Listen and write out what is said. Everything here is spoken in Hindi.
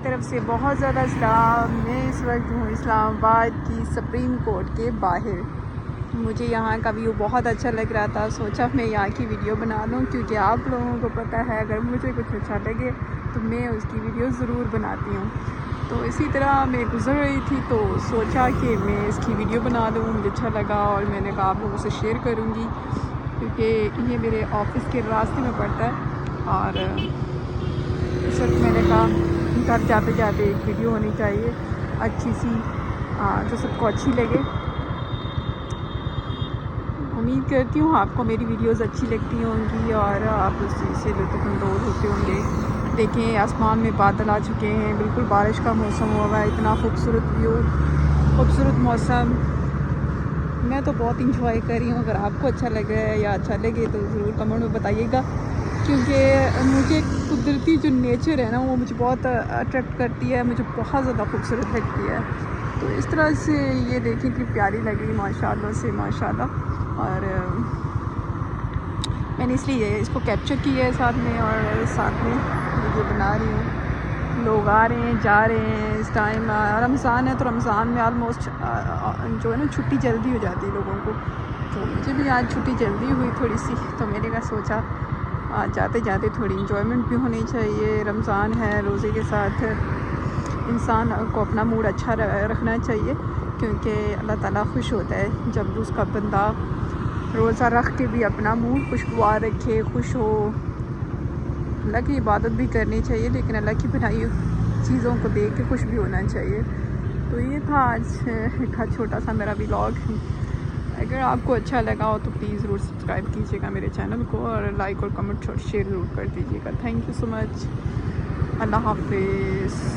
तरफ से बहुत ज़्यादा सलाम। मैं इस वक्त हूँ इस्लामाबाद की सुप्रीम कोर्ट के बाहर। मुझे यहाँ का व्यू बहुत अच्छा लग रहा था, सोचा मैं यहाँ की वीडियो बना लूँ, क्योंकि आप लोगों को पता है अगर मुझे कुछ अच्छा लगे तो मैं उसकी वीडियो ज़रूर बनाती हूँ। तो इसी तरह मैं गुज़र रही थी तो सोचा कि मैं इसकी वीडियो बना लूँ, मुझे अच्छा लगा और मैंने कहा आप लोगों से शेयर करूँगी, क्योंकि ये मेरे ऑफिस के रास्ते में पड़ता है। और इस वक्त मैंने कहा घर जाते जाते एक वीडियो होनी चाहिए अच्छी सी, जो सबको अच्छी लगे। उम्मीद करती हूँ आपको मेरी वीडियोस अच्छी लगती होंगी और आप उस चीज़ से लुत्फ़अंदोज़ होते होंगे। देखें आसमान में बादल आ चुके हैं, बिल्कुल बारिश का मौसम हुआ है, इतना खूबसूरत व्यू, खूबसूरत मौसम। मैं तो बहुत इंजॉय कर रही हूँ। अगर आपको अच्छा लग रहा है या अच्छा लगे तो ज़रूर कमेंट में बताइएगा, क्योंकि मुझे कुदरती जो नेचर है ना वो मुझे बहुत अट्रैक्ट करती है, मुझे बहुत ज़्यादा खूबसूरत लगती है। तो इस तरह से ये देखिए कि प्यारी लग रही माशाल्लाह से माशाल्लाह। और मैंने इसलिए इसको कैप्चर किया है साथ में, और साथ में वीडियो बना रही हूँ। लोग आ रहे हैं जा रहे हैं। इस टाइम रमज़ान है तो रमज़ान में आलमोस्ट जो है ना छुट्टी जल्दी हो जाती है लोगों को। तो मुझे भी आज छुट्टी जल्दी हुई थोड़ी सी, तो मैंने कहा सोचा जाते जाते थोड़ी इंजॉयमेंट भी होनी चाहिए। रमज़ान है, रोज़े के साथ इंसान को अपना मूड अच्छा रखना चाहिए, क्योंकि अल्लाह ताला खुश होता है जब उसका बंदा रोज़ा रख के भी अपना मूड खुशगवार रखे, खुश हो। अल्लाह की इबादत भी करनी चाहिए, लेकिन अल्लाह की बनाई चीज़ों को देख के खुश भी होना चाहिए। तो ये था आज का छोटा सा मेरा व्लॉग। अगर आपको अच्छा लगा हो तो प्लीज़ ज़रूर सब्सक्राइब कीजिएगा मेरे चैनल को, और लाइक और कमेंट और शेयर ज़रूर कर दीजिएगा। Thank you so much. अल्लाह हाफ़िज़।